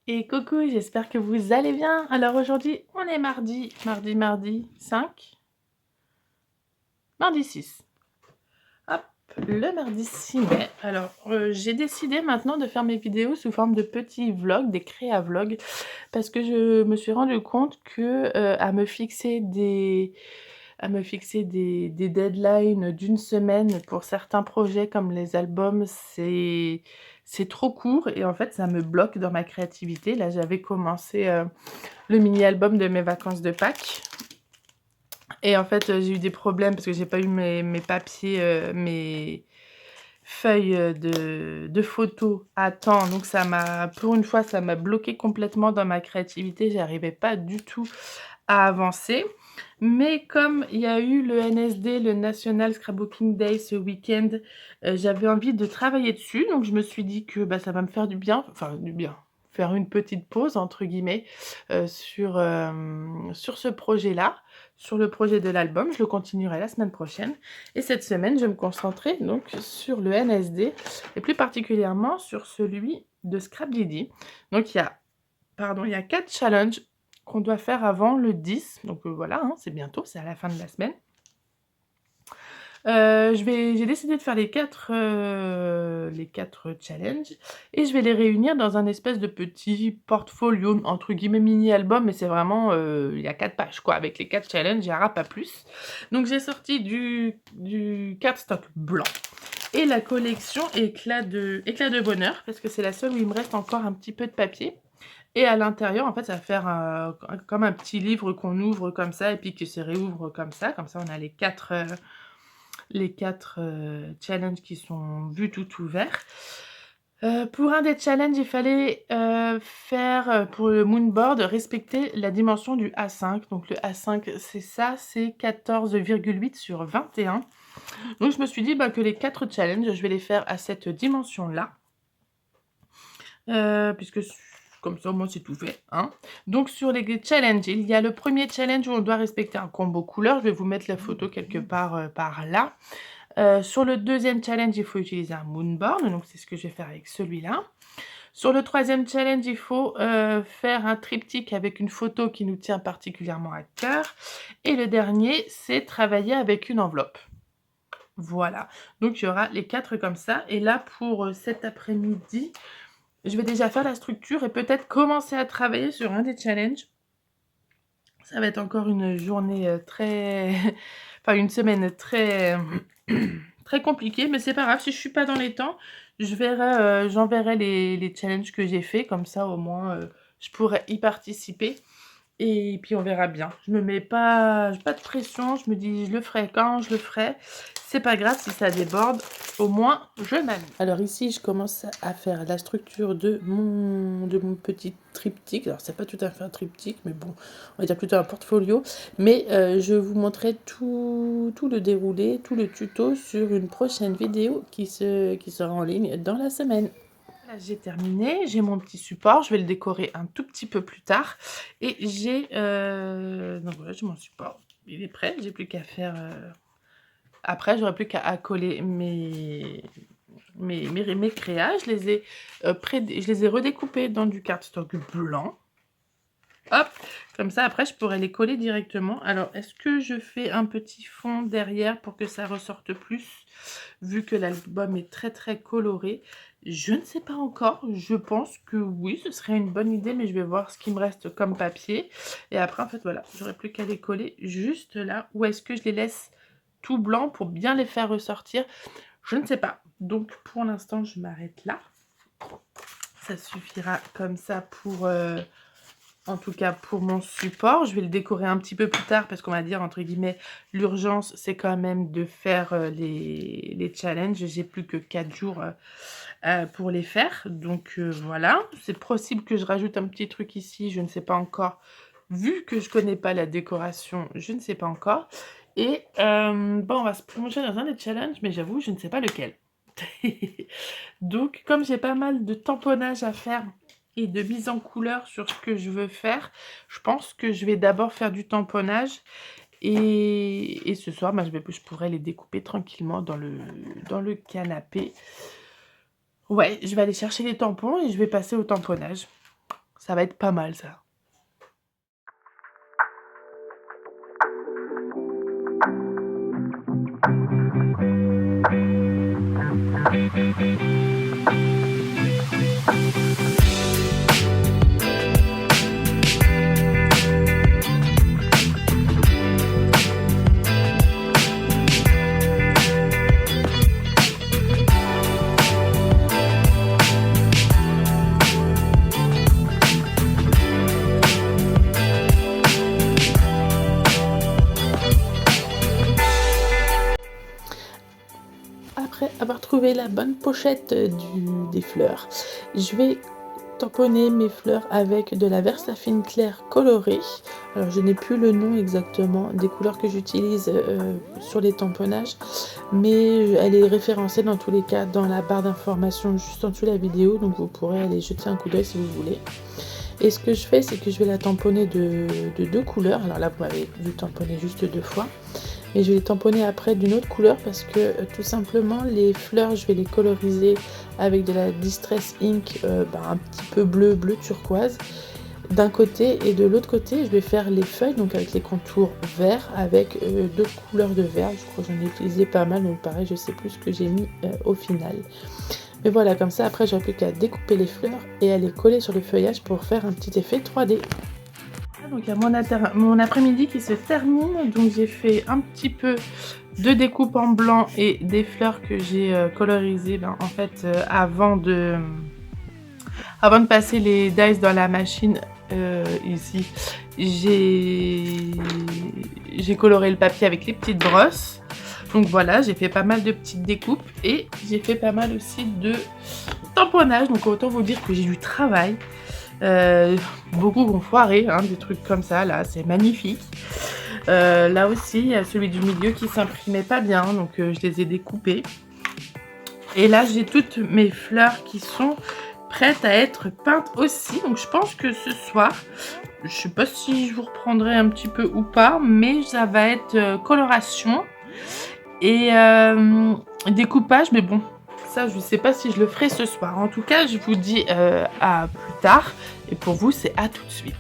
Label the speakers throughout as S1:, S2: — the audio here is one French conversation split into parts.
S1: Et coucou, j'espère que vous allez bien. Alors aujourd'hui, on est mardi 5, mardi 6. Hop, le mardi 6 mai. Alors, j'ai décidé maintenant de faire mes vidéos sous forme de petits vlogs, des créa-vlogs, parce que je me suis rendu compte que à me fixer des deadlines d'une semaine pour certains projets comme les albums, c'est trop court et en fait ça me bloque dans ma créativité. Là j'avais commencé le mini-album de mes vacances de Pâques et en fait j'ai eu des problèmes parce que j'ai pas eu mes papiers, mes feuilles de photos à temps, donc pour une fois ça m'a bloqué complètement dans ma créativité, j'arrivais pas du tout à avancer. Mais comme il y a eu le NSD, le National Scrapbooking Day ce week-end, j'avais envie de travailler dessus, donc je me suis dit que bah, ça va me faire du bien, enfin du bien, faire une petite pause entre guillemets sur ce projet-là, sur le projet de l'album. Je le continuerai la semaine prochaine. Et cette semaine, je vais me concentrer donc sur le NSD et plus particulièrement sur celui de Scrapdiddy. Donc il y a 4 challenges qu'on doit faire avant le 10. Donc voilà, hein, c'est bientôt, c'est à la fin de la semaine. J'ai décidé de faire les quatre challenges et je vais les réunir dans un espèce de petit portfolio, entre guillemets mini-album, mais c'est vraiment, il y a 4 pages quoi, avec les 4 challenges, il n'y aura pas plus. Donc j'ai sorti du cardstock blanc et la collection éclat de bonheur, parce que c'est la seule où il me reste encore un petit peu de papier. Et à l'intérieur, en fait, ça va faire comme un petit livre qu'on ouvre comme ça et puis qui se réouvre comme ça. Comme ça, on a les quatre challenges qui sont vus tout ouverts. Pour un des challenges, il fallait faire, pour le moonboard, respecter la dimension du A5. Donc le A5, c'est ça, c'est 14,8 sur 21. Donc je me suis dit que les 4 challenges, je vais les faire à cette dimension-là. Puisque comme ça, moi, c'est tout fait, hein. Donc sur les challenges, il y a le premier challenge où on doit respecter un combo couleur. Je vais vous mettre la photo quelque part, par là. Sur le deuxième challenge, il faut utiliser un moonboard, donc c'est ce que je vais faire avec celui-là. Sur le troisième challenge, il faut faire un triptyque avec une photo qui nous tient particulièrement à cœur. Et le dernier, c'est travailler avec une enveloppe. Voilà, donc il y aura les 4 comme ça. Et là, pour cet après-midi, je vais déjà faire la structure et peut-être commencer à travailler sur un des challenges. Ça va être encore une journée très... enfin, une semaine très... très compliquée, mais c'est pas grave. Si je suis pas dans les temps, j'enverrai les challenges que j'ai fait. Comme ça, au moins, je pourrai y participer. Et puis, on verra bien. Je me mets pas de pression. Je me dis, je le ferai quand je le ferai. C'est pas grave si ça déborde. Au moins, je m'amuse. Alors ici, je commence à faire la structure de mon petit triptyque. Alors, c'est pas tout à fait un triptyque, mais bon, on va dire plutôt un portfolio. Mais je vous montrerai tout le déroulé, tout le tuto sur une prochaine vidéo qui sera en ligne dans la semaine. Là, j'ai terminé, j'ai mon petit support, je vais le décorer un tout petit peu plus tard. Et donc voilà, j'ai mon support, il est prêt, j'ai plus qu'à faire... Après, j'aurais plus qu'à accoler mes créas. Je les ai redécoupés dans du cardstock blanc. Hop, comme ça, après, je pourrais les coller directement. Alors, est-ce que je fais un petit fond derrière pour que ça ressorte plus, vu que l'album est très, très coloré? Je ne sais pas encore. Je pense que oui, ce serait une bonne idée, mais je vais voir ce qui me reste comme papier. Et après, en fait, voilà, j'aurais plus qu'à les coller juste là. Ou est-ce que je les laisse tout blanc pour bien les faire ressortir? Je ne sais pas. Donc, pour l'instant, je m'arrête là. Ça suffira comme ça pour... en tout cas pour mon support. Je vais le décorer un petit peu plus tard parce qu'on va dire entre guillemets l'urgence c'est quand même de faire les challenges. J'ai plus que 4 jours pour les faire. Donc voilà, c'est possible que je rajoute un petit truc ici, je ne sais pas encore. Vu que je connais pas la décoration, je ne sais pas encore. Et bon, on va se plonger dans un des challenges, mais j'avoue, je ne sais pas lequel. Donc, comme j'ai pas mal de tamponnage à faire et de mise en couleur sur ce que je veux faire, je pense que je vais d'abord faire du tamponnage. Et ce soir, je pourrais les découper tranquillement dans le canapé. Ouais, je vais aller chercher les tampons et je vais passer au tamponnage. Ça va être pas mal ça. Après avoir trouvé la bonne pochette des fleurs, je vais tamponner mes fleurs avec de la Versafine claire colorée. Alors je n'ai plus le nom exactement des couleurs que j'utilise sur les tamponnages, mais elle est référencée dans tous les cas dans la barre d'informations juste en dessous de la vidéo, donc vous pourrez aller jeter un coup d'œil si vous voulez. Et ce que je fais, c'est que je vais la tamponner de 2 couleurs. Alors là, vous m'avez vu tamponner juste 2 fois. Mais je vais les tamponner après d'une autre couleur parce que tout simplement les fleurs je vais les coloriser avec de la Distress Ink un petit peu bleu turquoise d'un côté, et de l'autre côté je vais faire les feuilles donc avec les contours verts avec d'autres couleurs de vert. Je crois que j'en ai utilisé pas mal, donc pareil je sais plus ce que j'ai mis au final. Mais voilà, comme ça après j'aurai plus qu'à découper les fleurs et à les coller sur le feuillage pour faire un petit effet 3D. Donc il y a mon après-midi qui se termine, donc j'ai fait un petit peu de découpe en blanc et des fleurs que j'ai colorisées en fait avant de passer les dies dans la machine. Ici j'ai coloré le papier avec les petites brosses. Donc voilà, j'ai fait pas mal de petites découpes et j'ai fait pas mal aussi de tamponnage, donc autant vous dire que j'ai du travail. Beaucoup vont foirer, hein, des trucs comme ça, là, c'est magnifique. Là aussi, il y a celui du milieu qui s'imprimait pas bien, donc je les ai découpés. Et là, j'ai toutes mes fleurs qui sont prêtes à être peintes aussi. Donc je pense que ce soir, je sais pas si je vous reprendrai un petit peu ou pas, mais ça va être coloration et découpage, mais bon. Ça, je ne sais pas si je le ferai ce soir. En tout cas, je vous dis à plus tard. Et pour vous, c'est à tout de suite.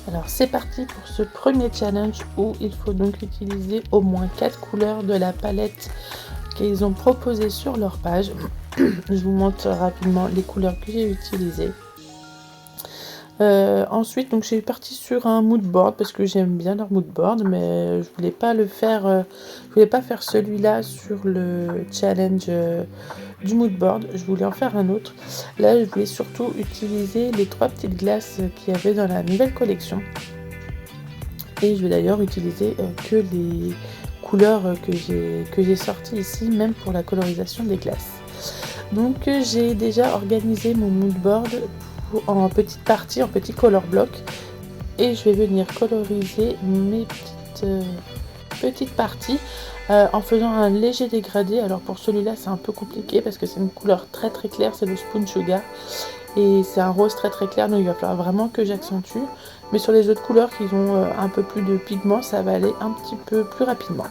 S1: Alors c'est parti pour ce premier challenge où il faut donc utiliser au moins 4 couleurs de la palette qu'ils ont proposée sur leur page. Je vous montre rapidement les couleurs que j'ai utilisées. Ensuite, donc j'ai parti sur un mood board parce que j'aime bien leur mood board, mais je voulais pas le faire, je voulais pas faire celui-là sur le challenge du mood board. Je voulais en faire un autre. Là, je voulais surtout utiliser les 3 petites glaces qu'il y avait dans la nouvelle collection. Et je vais d'ailleurs utiliser que les couleurs que j'ai sorties ici, même pour la colorisation des glaces. Donc j'ai déjà organisé mon mood board en petites parties, en petits color blocks. Et je vais venir coloriser mes petites parties en faisant un léger dégradé. Alors pour celui-là c'est un peu compliqué parce que c'est une couleur très claire, c'est le Spoon Sugar. Et c'est un rose très clair, donc il va falloir vraiment que j'accentue. Mais sur les autres couleurs qui ont un peu plus de pigments, ça va aller un petit peu plus rapidement.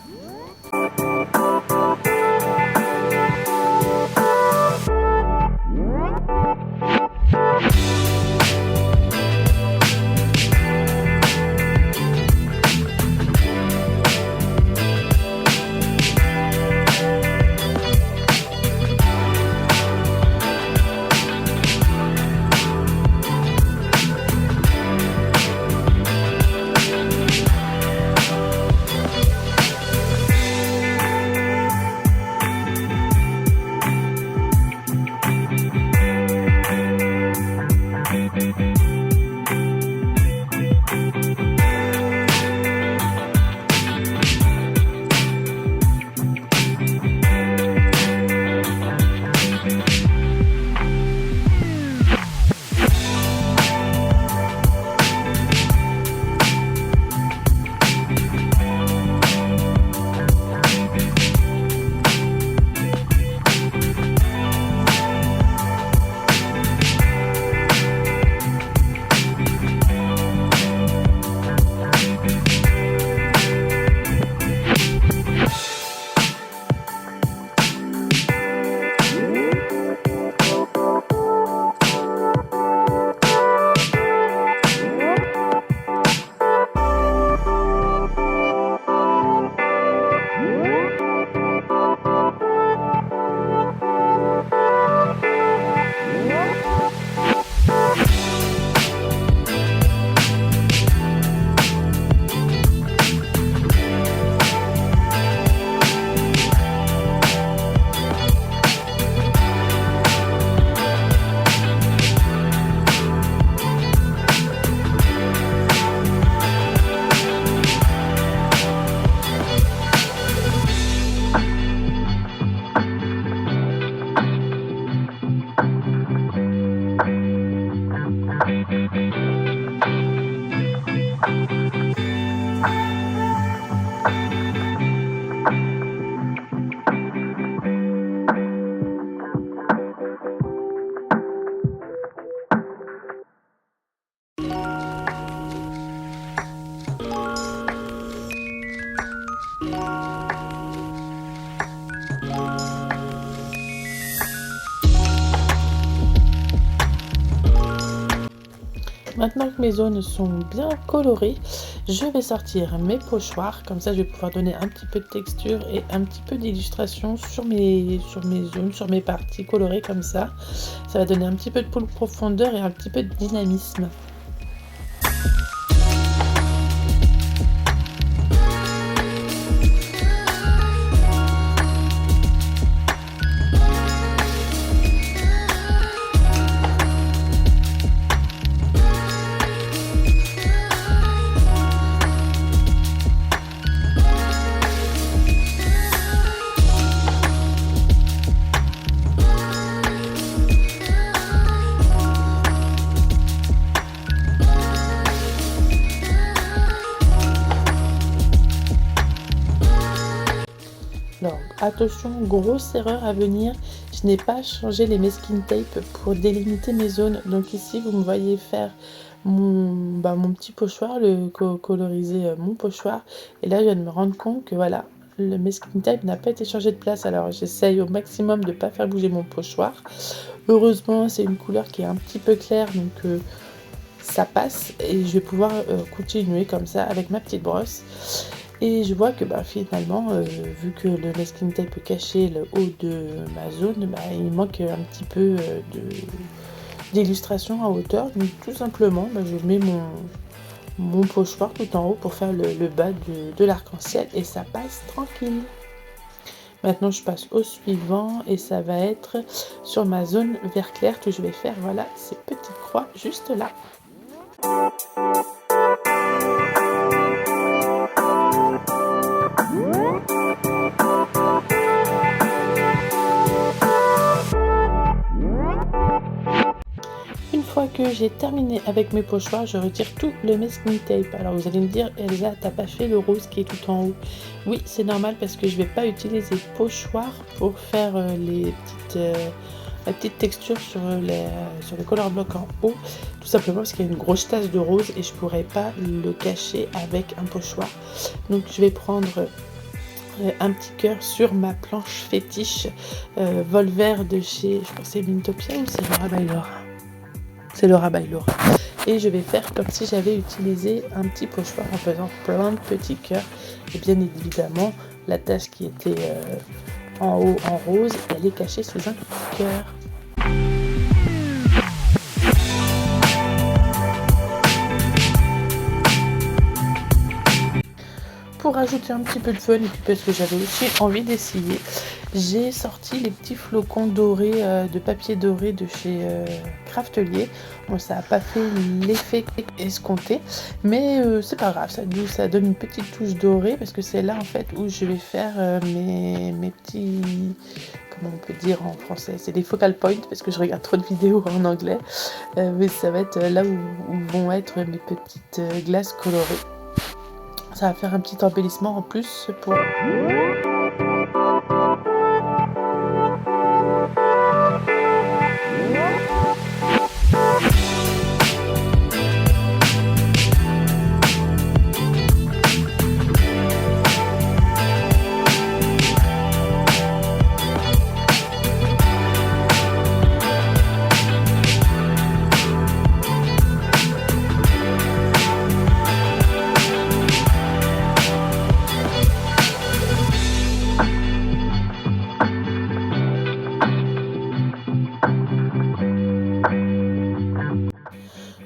S1: Maintenant que mes zones sont bien colorées, je vais sortir mes pochoirs. Comme ça, je vais pouvoir donner un petit peu de texture et un petit peu d'illustration sur mes zones, sur mes parties colorées comme ça. Ça va donner un petit peu de profondeur et un petit peu de dynamisme. Alors, attention, grosse erreur à venir, je n'ai pas changé les masking tape pour délimiter mes zones. Donc ici, vous me voyez faire mon petit pochoir, coloriser mon pochoir. Et là, je viens de me rendre compte que voilà, le masking tape n'a pas été changé de place. Alors, j'essaye au maximum de ne pas faire bouger mon pochoir. Heureusement, c'est une couleur qui est un petit peu claire, donc ça passe. Et je vais pouvoir continuer comme ça avec ma petite brosse. Et je vois que finalement, vu que le masking tape cachait le haut de ma zone, il manque un petit peu d'illustration à hauteur. Donc tout simplement, je mets mon pochoir tout en haut pour faire le bas de l'arc-en-ciel et ça passe tranquille. Maintenant, je passe au suivant et ça va être sur ma zone vert clair que je vais faire, voilà, ces petites croix juste là. fois que j'ai terminé avec mes pochoirs, je retire tout le masking tape. Alors vous allez me dire, Elsa, t'as pas fait le rose qui est tout en haut? Oui, c'est normal parce que je vais pas utiliser pochoir pour faire la petite texture sur le color block en haut, tout simplement parce qu'il y a une grosse tasse de rose et je pourrais pas le cacher avec un pochoir. Donc je vais prendre un petit cœur sur ma planche fétiche Volver de chez, je pense c'est Mintopia ou c'est Laura by Laura? C'est Laura by Laura. Et je vais faire comme si j'avais utilisé un petit pochoir en faisant plein de petits cœurs. Et bien évidemment, la tache qui était en haut en rose, elle est cachée sous un cœur. Pour ajouter un petit peu de fun et puis parce que j'avais aussi envie d'essayer, j'ai sorti les petits flocons dorés de papier doré de chez Craftelier. Bon, ça n'a pas fait l'effet escompté, mais c'est pas grave, ça donne une petite touche dorée parce que c'est là en fait où je vais faire mes petits, comment on peut dire en français, c'est des focal points parce que je regarde trop de vidéos en anglais, mais ça va être là où vont être mes petites glaces colorées. Ça va faire un petit embellissement en plus pour...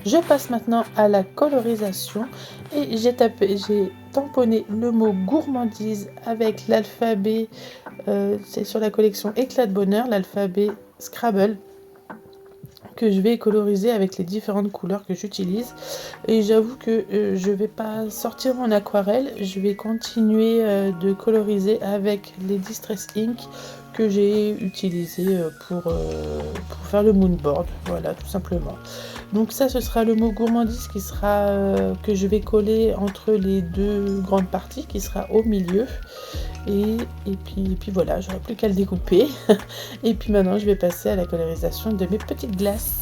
S1: Je passe maintenant à la colorisation et j'ai tamponné le mot gourmandise avec l'alphabet, c'est sur la collection Éclat de bonheur, l'alphabet Scrabble, que je vais coloriser avec les différentes couleurs que j'utilise. Et j'avoue que je vais pas sortir mon aquarelle, je vais continuer de coloriser avec les Distress Ink que j'ai utilisé pour faire le moonboard, voilà, tout simplement. Donc ça, ce sera le mot gourmandise qui sera que je vais coller entre les deux grandes parties, qui sera au milieu. Et puis voilà, j'aurai plus qu'à le découper. Et puis maintenant, je vais passer à la colorisation de mes petites glaces.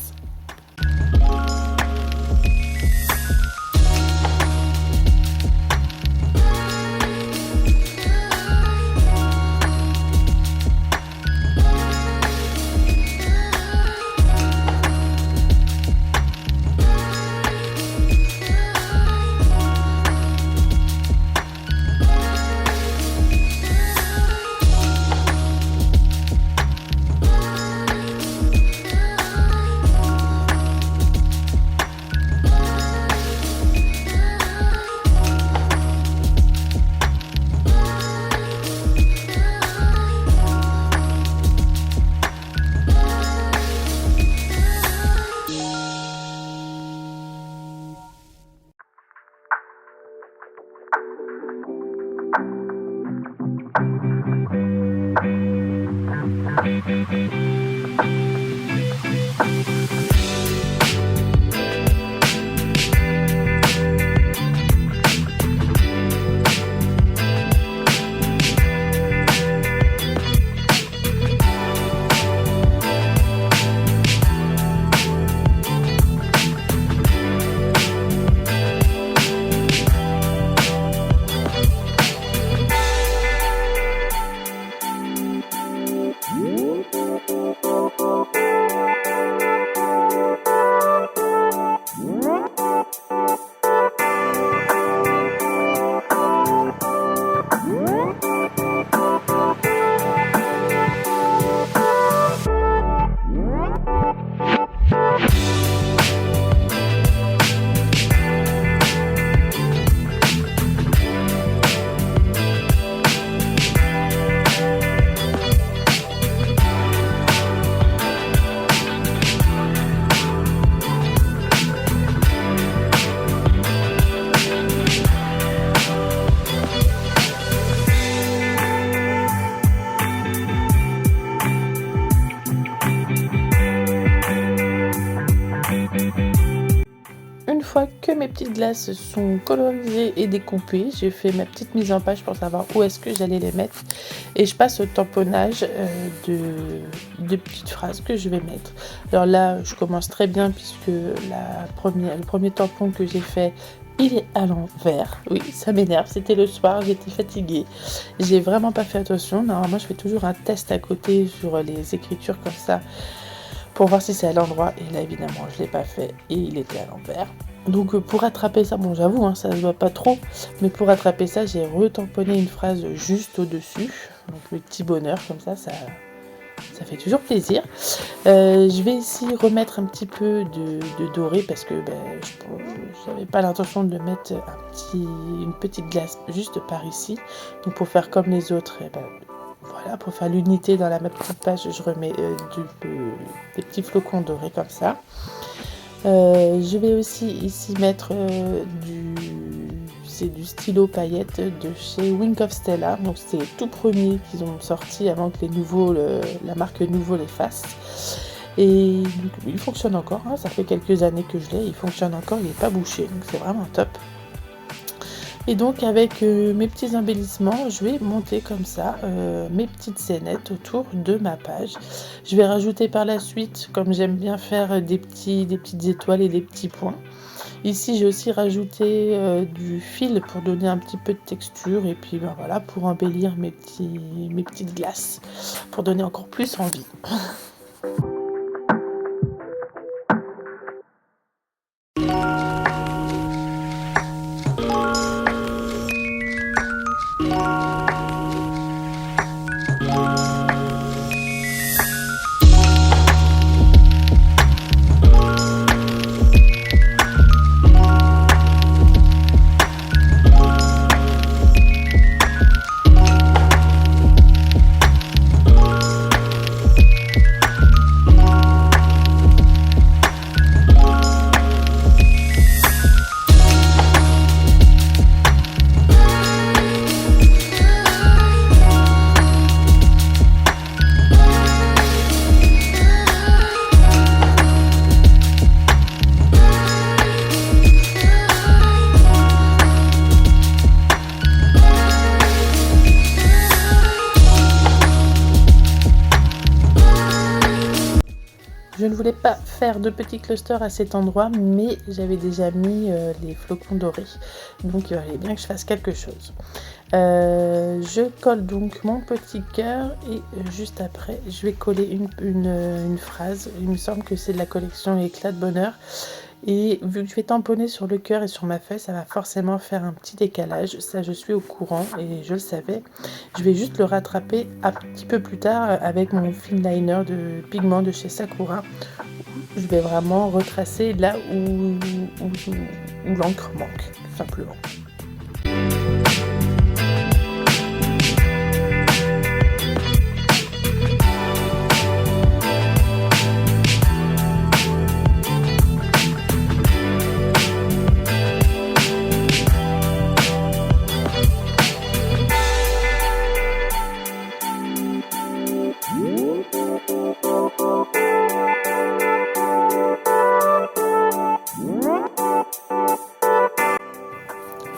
S1: Une fois que mes petites glaces sont colorisées et découpées, j'ai fait ma petite mise en page pour savoir où est-ce que j'allais les mettre. Et je passe au tamponnage de petites phrases que je vais mettre. Alors là, je commence très bien puisque le premier tampon que j'ai fait, il est à l'envers. Oui, ça m'énerve. C'était le soir, j'étais fatiguée. J'ai vraiment pas fait attention. Normalement, je fais toujours un test à côté sur les écritures comme ça, pour voir si c'est à l'endroit, et là évidemment je l'ai pas fait et il était à l'envers. Donc pour rattraper ça, bon j'avoue ça se voit pas trop, mais pour rattraper ça j'ai retamponné une phrase juste au dessus, donc le petit bonheur comme ça fait toujours plaisir. Je vais ici remettre un petit peu de doré parce que je n'avais pas l'intention de mettre une petite glace juste par ici, donc pour faire comme les autres, voilà, pour faire l'unité dans ma petite page, je remets des petits flocons dorés comme ça. Je vais aussi ici mettre c'est du stylo paillettes de chez Wink of Stella. Donc c'est le tout premier qu'ils ont sorti avant que la marque Nouveau les fasse. Et donc, il fonctionne encore, ça fait quelques années que je l'ai, il fonctionne encore, il n'est pas bouché, donc c'est vraiment top. Et donc avec mes petits embellissements, je vais monter comme ça mes petites scénettes autour de ma page. Je vais rajouter par la suite, comme j'aime bien faire, des petites étoiles et des petits points. Ici j'ai aussi rajouté du fil pour donner un petit peu de texture et puis voilà, pour embellir mes petites glaces, pour donner encore plus envie. Je ne voulais pas faire de petits clusters à cet endroit, mais j'avais déjà mis les flocons dorés. Donc il fallait bien que je fasse quelque chose. Je colle donc mon petit cœur et juste après, je vais coller une phrase. Il me semble que c'est de la collection Éclat de bonheur. Et vu que je vais tamponner sur le cœur et sur ma feuille, ça va forcément faire un petit décalage. Ça, je suis au courant et je le savais. Je vais juste le rattraper un petit peu plus tard avec mon film liner de pigment de chez Sakura. Je vais vraiment retracer là où l'encre manque, tout simplement.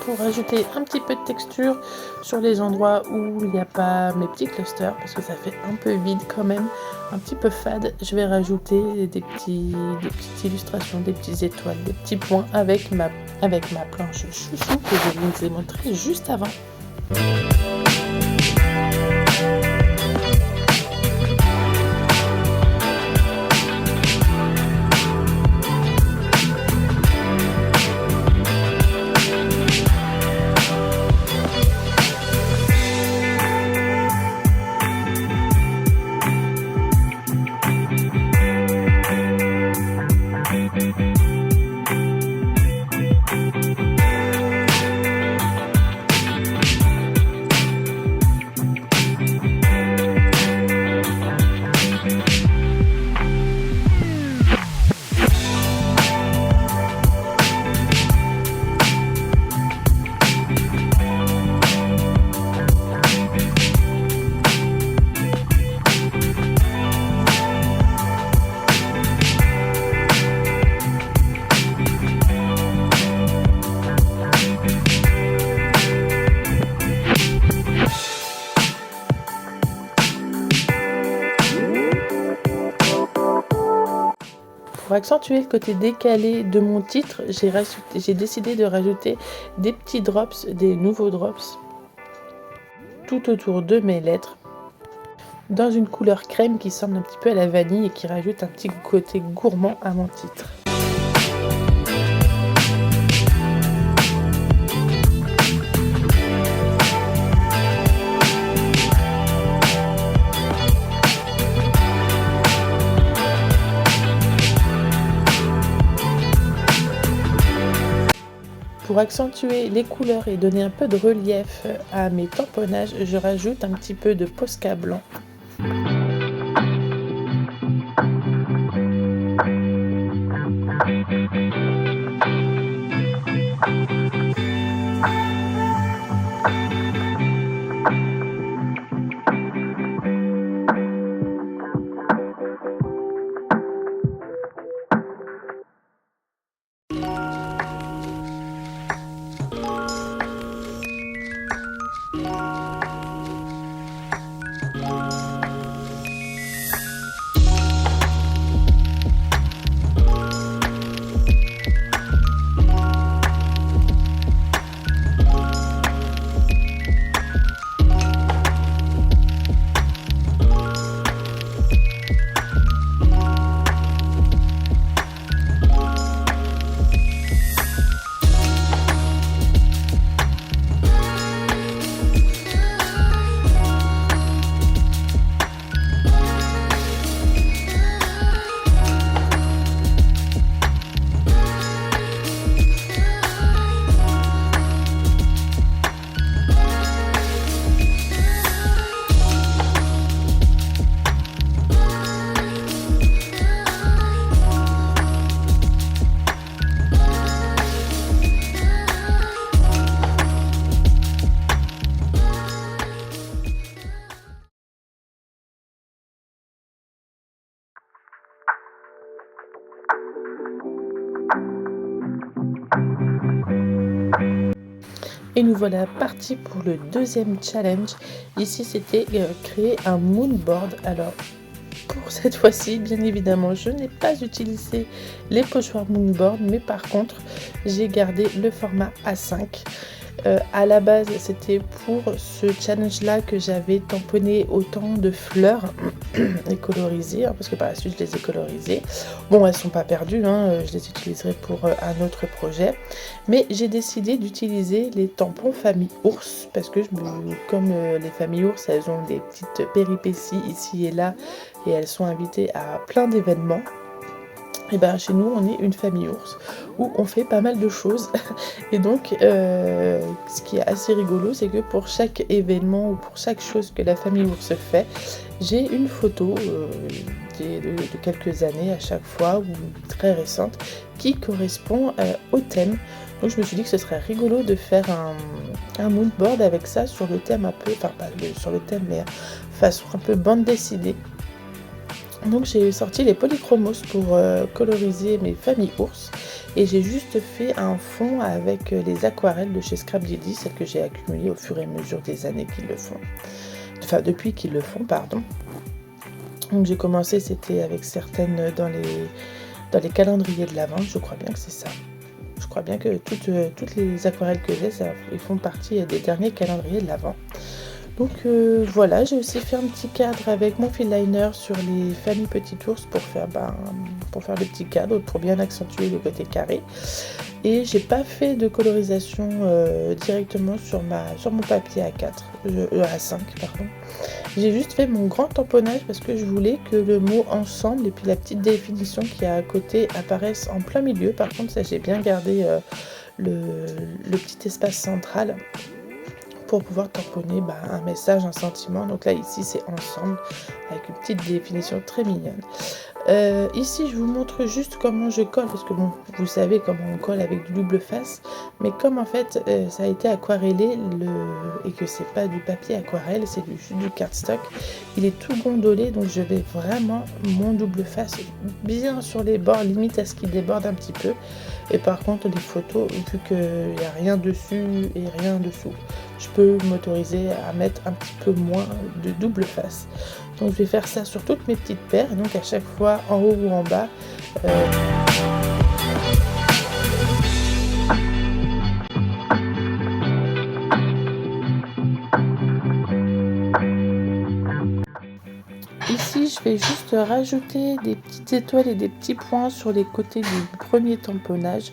S1: Pour ajouter un petit peu de texture sur les endroits où il n'y a pas mes petits clusters, parce que ça fait un peu vide quand même, un petit peu fade, je vais rajouter des petites illustrations, des petites étoiles, des petits points avec ma planche chouchou que je vous ai montré juste avant. Pour accentuer le côté décalé de mon titre, j'ai décidé de rajouter des petits drops, des nouveaux drops, tout autour de mes lettres, dans une couleur crème qui semble un petit peu à la vanille et qui rajoute un petit côté gourmand à mon titre. Pour accentuer les couleurs et donner un peu de relief à mes tamponnages, je rajoute un petit peu de Posca blanc. Et nous voilà partis pour le deuxième challenge. Ici, c'était créer un moonboard. Alors, pour cette fois-ci, bien évidemment, je n'ai pas utilisé les pochoirs moonboard, mais par contre, j'ai gardé le format A5. À la base, c'était pour ce challenge-là que j'avais tamponné autant de fleurs et colorisées, hein, parce que par la suite, je les ai colorisées. Bon, elles sont pas perdues, hein, je les utiliserai pour un autre projet. Mais j'ai décidé d'utiliser les tampons famille ours, parce que comme les familles ours, elles ont des petites péripéties ici et là, et elles sont invitées à plein d'événements. Et ben chez nous on est une famille ours où on fait pas mal de choses et donc ce qui est assez rigolo, c'est que pour chaque événement ou pour chaque chose que la famille ours fait, j'ai une photo de quelques années à chaque fois ou très récente qui correspond au thème. Donc je me suis dit que ce serait rigolo de faire un moodboard avec ça sur le thème un peu, enfin pas sur le thème mais façon un peu bande dessinée. Donc j'ai sorti les polychromos pour coloriser mes familles ours et j'ai juste fait un fond avec les aquarelles de chez Scrap Didi, celles que j'ai accumulées au fur et à mesure des années qu'ils le font, enfin depuis qu'ils le font, pardon. Donc j'ai commencé, c'était avec certaines dans les calendriers de l'Avent, je crois bien que c'est ça. Je crois bien que toutes les aquarelles que j'ai, ils font partie des derniers calendriers de l'Avent. Donc voilà, j'ai aussi fait un petit cadre avec mon fil liner sur les familles Petit Ours pour faire le petit cadre, pour bien accentuer le côté carré. Et j'ai pas fait de colorisation directement sur mon papier A5, pardon. J'ai juste fait mon grand tamponnage parce que je voulais que le mot ensemble et puis la petite définition qui est à côté apparaissent en plein milieu. Par contre, ça j'ai bien gardé le petit espace central pour pouvoir tamponner un message, un sentiment. Donc là ici c'est ensemble avec une petite définition très mignonne. Ici je vous montre juste comment je colle, parce que bon, vous savez comment on colle avec du double face, mais comme en fait ça a été aquarellé et que c'est pas du papier aquarelle, c'est juste du cardstock, il est tout gondolé, donc je vais vraiment mon double face bien sur les bords, limite à ce qu'il déborde un petit peu. Et par contre les photos, vu qu'il n'y a rien dessus et rien dessous, je peux m'autoriser à mettre un petit peu moins de double face. Donc je vais faire ça sur toutes mes petites paires, et donc à chaque fois en haut ou en bas. Ici, je vais juste rajouter des petites étoiles et des petits points sur les côtés du premier tamponnage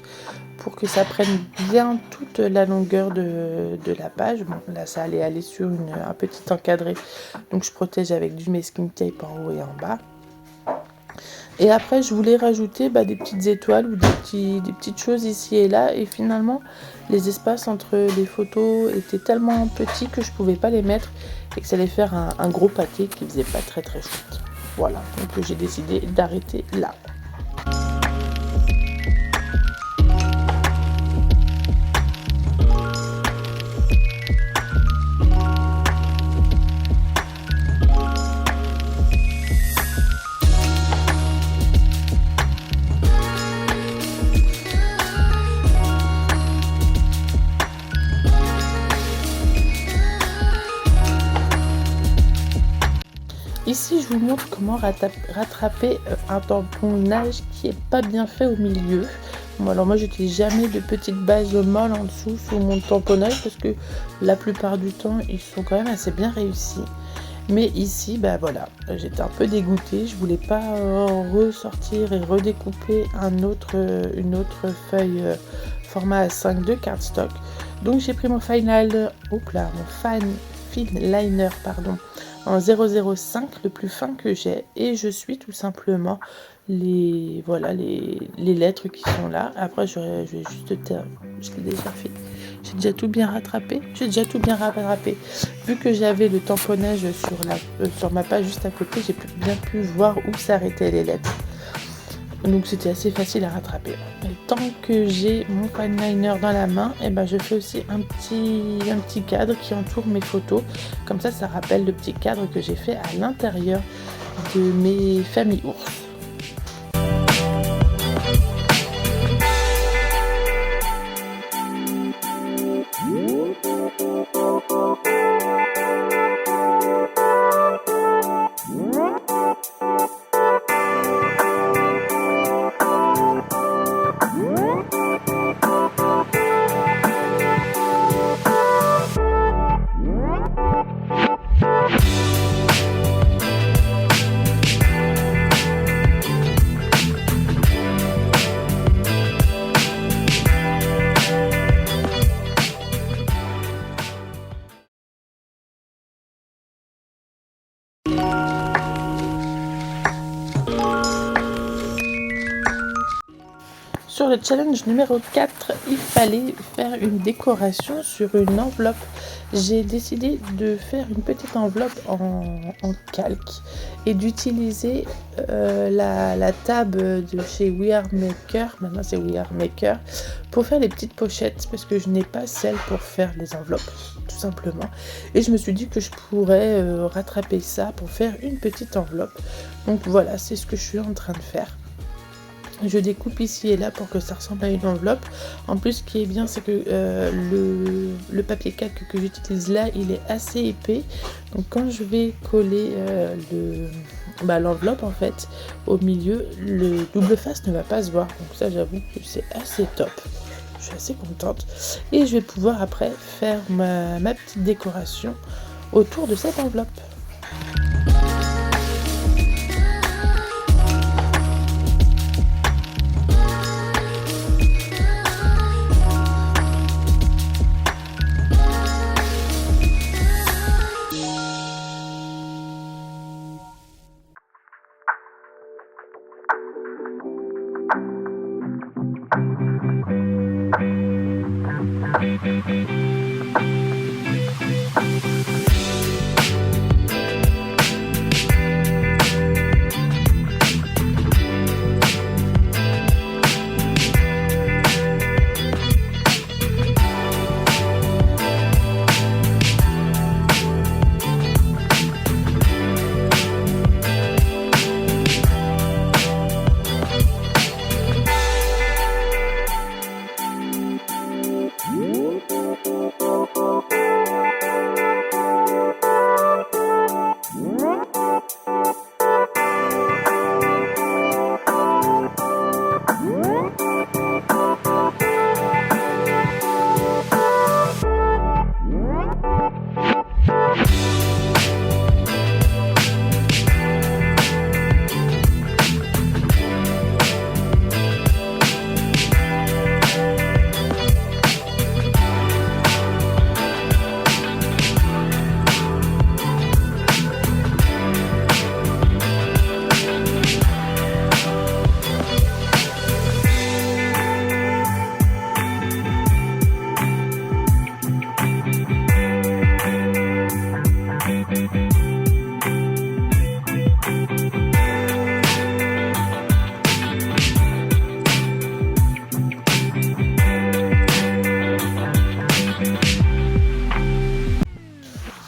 S1: pour que ça prenne bien toute la longueur de la page. Bon, là, ça allait aller sur un petit encadré, donc je protège avec du masking tape en haut et en bas. Et après, je voulais rajouter des petites étoiles ou des petites choses ici et là. Et finalement, les espaces entre les photos étaient tellement petits que je ne pouvais pas les mettre et que ça allait faire un gros pâté qui faisait pas très très chouette. Voilà, donc j'ai décidé d'arrêter là. Ici, je vous montre comment rattraper un tamponnage qui est pas bien fait au milieu. Bon, alors moi, j'utilise jamais de petites bases molles en dessous sur mon tamponnage parce que la plupart du temps, ils sont quand même assez bien réussis. Mais ici, voilà, j'étais un peu dégoûtée. Je voulais pas ressortir et redécouper une autre feuille format A5 de cardstock. Donc j'ai pris mon fine liner, pardon, en 0,05, le plus fin que j'ai, et je suis tout simplement les lettres qui sont là. Après je vais juste je l'ai déjà fait. J'ai déjà tout bien rattrapé. Vu que j'avais le tamponnage sur ma page juste à côté, j'ai bien pu voir où s'arrêtaient les lettres. Donc c'était assez facile à rattraper. Et tant que j'ai mon fine liner dans la main, je fais aussi un petit cadre qui entoure mes photos. Comme ça rappelle le petit cadre que j'ai fait à l'intérieur de mes familles ours. Sur le challenge numéro 4, il fallait faire une décoration sur une enveloppe. J'ai décidé de faire une petite enveloppe en calque et d'utiliser la table de chez We Are Maker, maintenant c'est We Are Maker, pour faire les petites pochettes parce que je n'ai pas celle pour faire les enveloppes, tout simplement. Et je me suis dit que je pourrais rattraper ça pour faire une petite enveloppe. Donc voilà, c'est ce que je suis en train de faire. Je découpe ici et là pour que ça ressemble à une enveloppe. En plus, ce qui est bien, c'est que le papier calque que j'utilise là, il est assez épais. Donc quand je vais coller l'enveloppe en fait au milieu, le double face ne va pas se voir. Donc ça, j'avoue que c'est assez top. Je suis assez contente. Et je vais pouvoir après faire ma petite décoration autour de cette enveloppe.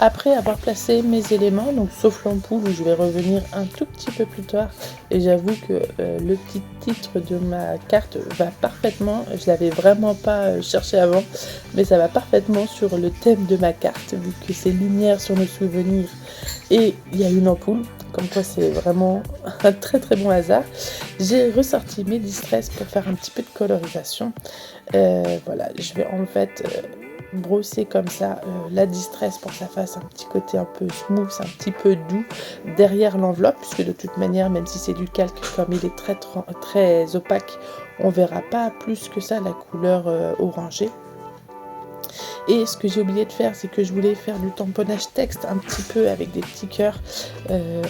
S1: Après avoir placé mes éléments, donc sauf l'ampoule où je vais revenir un tout petit peu plus tard, et j'avoue que le petit titre de ma carte va parfaitement, je l'avais vraiment pas cherché avant, mais ça va parfaitement sur le thème de ma carte, vu que c'est lumière sur nos souvenirs et il y a une ampoule, comme quoi c'est vraiment un très très bon hasard. J'ai ressorti mes distress pour faire un petit peu de colorisation. Voilà, je vais en fait brosser comme ça la distress pour que ça fasse un petit côté un peu smooth, un petit peu doux derrière l'enveloppe, puisque de toute manière, même si c'est du calque, comme il est très opaque, on verra pas plus que ça la couleur orangée. Et ce que j'ai oublié de faire, c'est que je voulais faire du tamponnage texte un petit peu avec des petits cœurs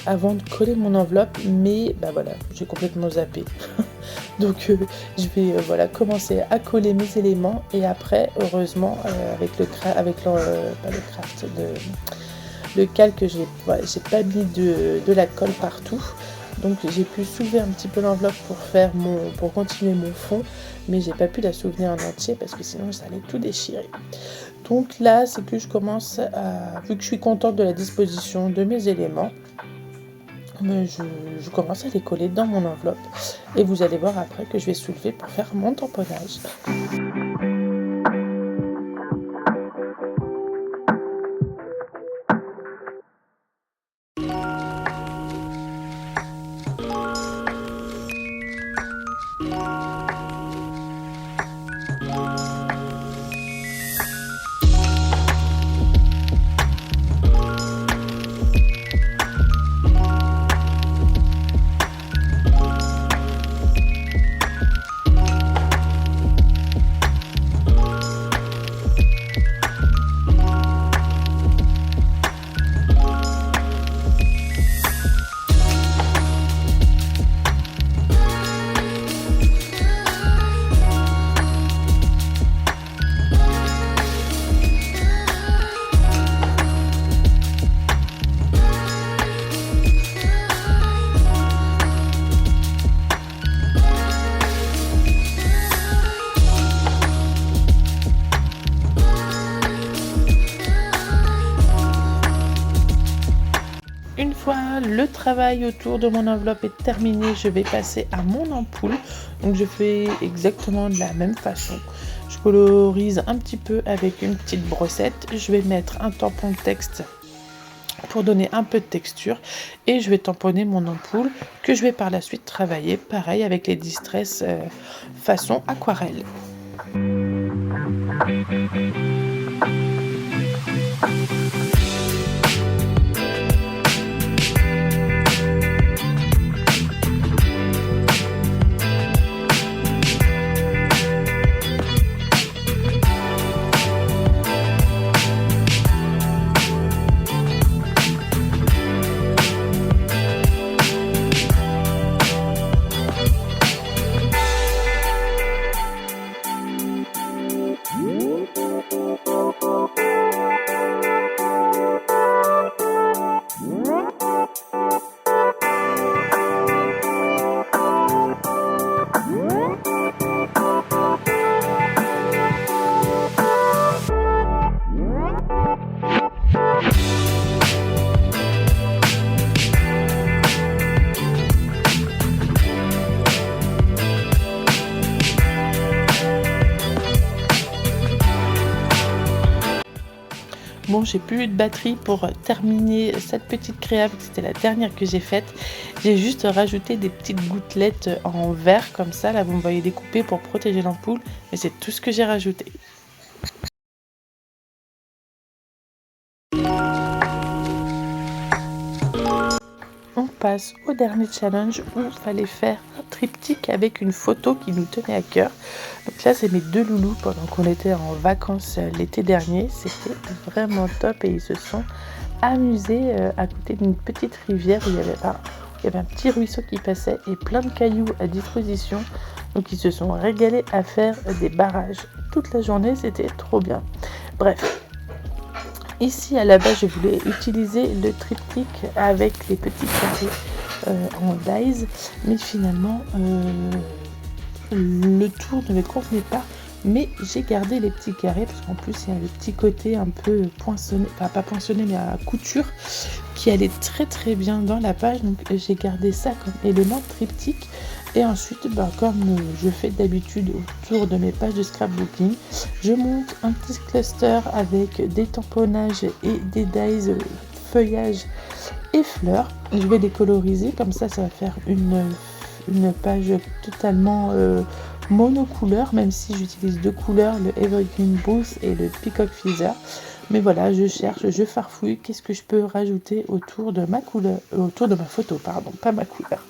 S1: avant de coller mon enveloppe, mais bah voilà, j'ai complètement zappé. Donc je vais voilà, commencer à coller mes éléments et après, heureusement, avec le calque, j'ai pas mis de la colle partout. Donc j'ai pu soulever un petit peu l'enveloppe pour continuer mon fond, mais j'ai pas pu la soulever en entier parce que sinon ça allait tout déchirer. Donc là, c'est que je commence vu que je suis contente de la disposition de mes éléments, je commence à les coller dans mon enveloppe et vous allez voir après que je vais soulever pour faire mon tamponnage. Une fois le travail autour de mon enveloppe est terminé, je vais passer à mon ampoule. Donc je fais exactement de la même façon. Je colorise un petit peu avec une petite brossette. Je vais mettre un tampon texte pour donner un peu de texture et je vais tamponner mon ampoule que je vais par la suite travailler pareil avec les distress façon aquarelle. Bon, j'ai plus eu de batterie pour terminer cette petite créa, c'était la dernière que j'ai faite. J'ai juste rajouté des petites gouttelettes en verre comme ça, là vous me voyez découper pour protéger l'ampoule, mais c'est tout ce que j'ai rajouté. On passe au dernier challenge où il fallait faire un triptyque avec une photo qui nous tenait à cœur. Donc là, c'est mes deux loulous pendant qu'on était en vacances l'été dernier. C'était vraiment top et ils se sont amusés à côté d'une petite rivière où il y avait un petit ruisseau qui passait et plein de cailloux à disposition. Donc ils se sont régalés à faire des barrages toute la journée, c'était trop bien. Bref. Ici, à la base, je voulais utiliser le triptyque avec les petits carrés en dies, mais finalement, le tour ne me convenait pas. mais j'ai gardé les petits carrés parce qu'en plus il y a le petit côté un peu poinçonné, enfin pas poinçonné mais à couture qui allait très très bien dans la page, donc j'ai gardé ça comme élément triptyque. Et ensuite, comme je fais d'habitude autour de mes pages de scrapbooking, je monte un petit cluster avec des tamponnages et des dies feuillage et fleurs. Je vais les coloriser, comme ça va faire une page totalement monocouleur, même si j'utilise deux couleurs, le Evergreen Boost et le Peacock Feather. Mais voilà, je cherche, je farfouille, qu'est-ce que je peux rajouter autour de ma couleur, autour de ma photo, pardon, pas ma couleur.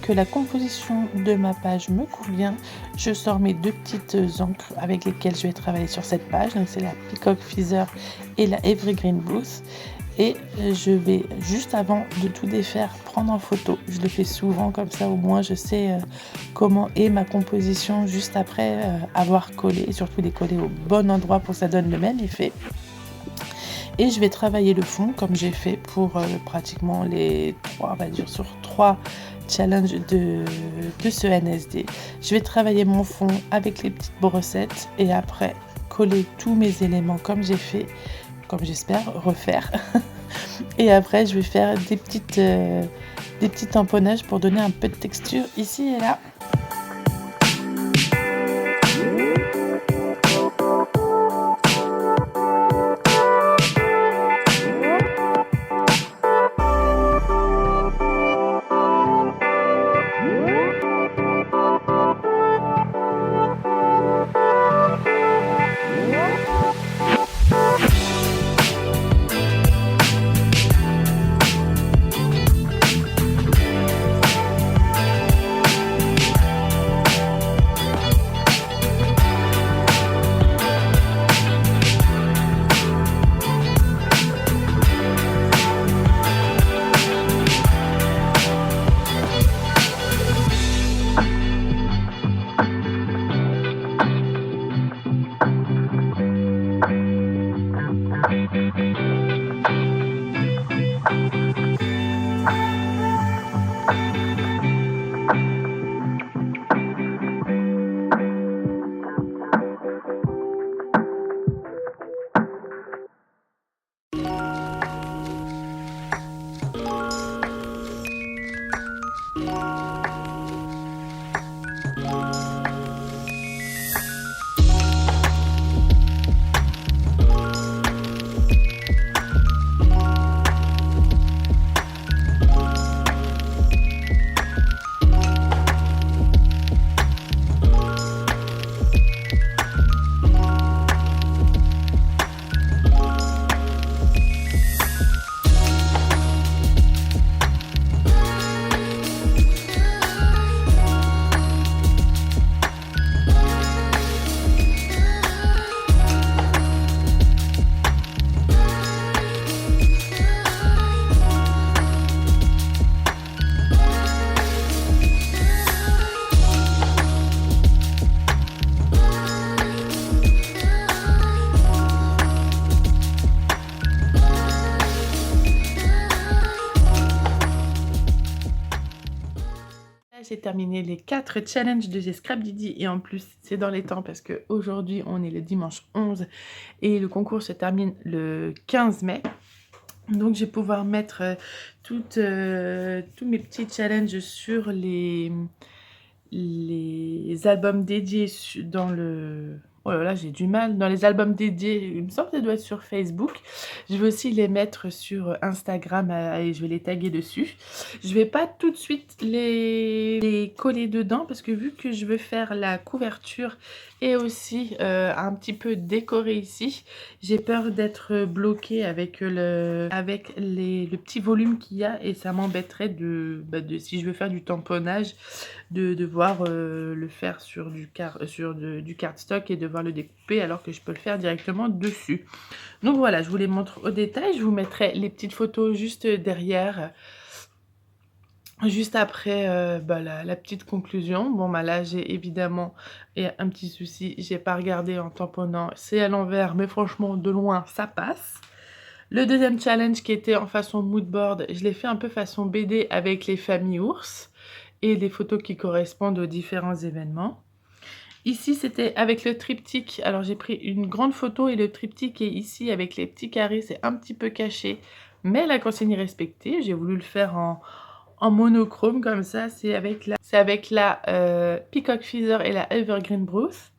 S1: Que la composition de ma page me convient, je sors mes deux petites encres avec lesquelles je vais travailler sur cette page. Donc c'est la Peacock Feather et la Evergreen Boost. Et je vais, juste avant de tout défaire, prendre en photo. Je le fais souvent, comme ça au moins je sais comment est ma composition juste après avoir collé. Et surtout les coller au bon endroit pour que ça donne le même effet. Et je vais travailler le fond comme j'ai fait pour pratiquement les 3, on va dire sur 3 challenges de ce NSD. Je vais travailler mon fond avec les petites brossettes et après coller tous mes éléments comme j'ai fait, comme j'espère refaire. Et après je vais faire des petits tamponnages pour donner un peu de texture ici et là. terminé les 4 challenges de Scrap Didi et en plus, c'est dans les temps parce qu'aujourd'hui, on est le dimanche 11 et le concours se termine le 15 mai. Donc, je vais pouvoir mettre tous mes petits challenges sur les albums dédiés dans le... Oh là là, j'ai du mal. Dans les albums dédiés, il me semble que ça doit être sur Facebook. Je vais aussi les mettre sur Instagram et je vais les taguer dessus. Je vais pas tout de suite les coller dedans parce que vu que je veux faire la couverture et aussi un petit peu décorer ici, j'ai peur d'être bloquée avec le petit volume qu'il y a et ça m'embêterait si je veux faire du tamponnage, de devoir le faire sur du cardstock et devoir le découper alors que je peux le faire directement dessus. Donc voilà, je vous les montre au détail. Je vous mettrai les petites photos juste derrière, juste après la petite conclusion. Bon bah là j'ai évidemment un petit souci, j'ai pas regardé en tamponnant, c'est à l'envers mais franchement de loin ça passe. Le deuxième challenge qui était en façon moodboard, je l'ai fait un peu façon BD avec les familles ours et des photos qui correspondent aux différents événements. Ici, c'était avec le triptyque. Alors, j'ai pris une grande photo et le triptyque est ici avec les petits carrés. C'est un petit peu caché, mais la consigne est respectée. J'ai voulu le faire en monochrome comme ça. C'est avec la Peacock Feather et la Evergreen Bruce.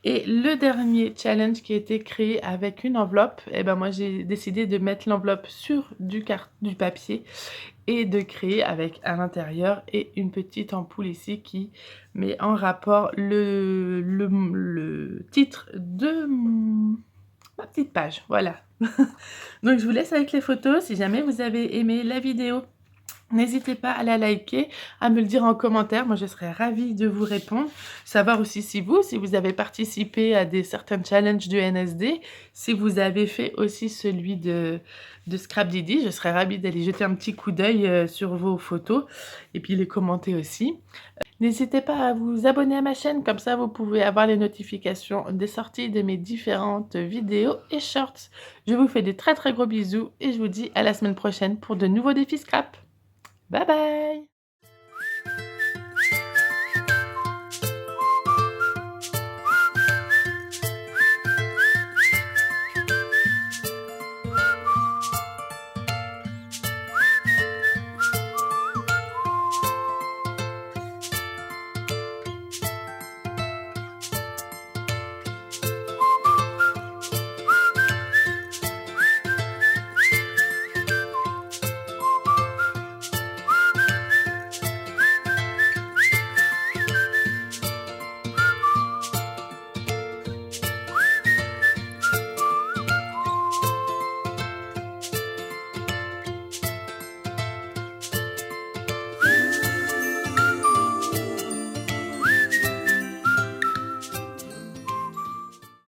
S1: Et le dernier challenge qui a été créé avec une enveloppe, et ben moi j'ai décidé de mettre l'enveloppe sur du papier et de créer avec à l'intérieur et une petite ampoule ici qui met en rapport le titre de ma petite page. Voilà. Donc je vous laisse avec les photos. Si jamais vous avez aimé la vidéo, n'hésitez pas à la liker, à me le dire en commentaire. Moi, je serais ravie de vous répondre. Savoir aussi si vous avez participé à certains challenges du NSD. Si vous avez fait aussi celui de Scrap Didi, je serais ravie d'aller jeter un petit coup d'œil sur vos photos et puis les commenter aussi. N'hésitez pas à vous abonner à ma chaîne, comme ça vous pouvez avoir les notifications des sorties de mes différentes vidéos et shorts. Je vous fais des très très gros bisous et je vous dis à la semaine prochaine pour de nouveaux défis scrap. Bye bye!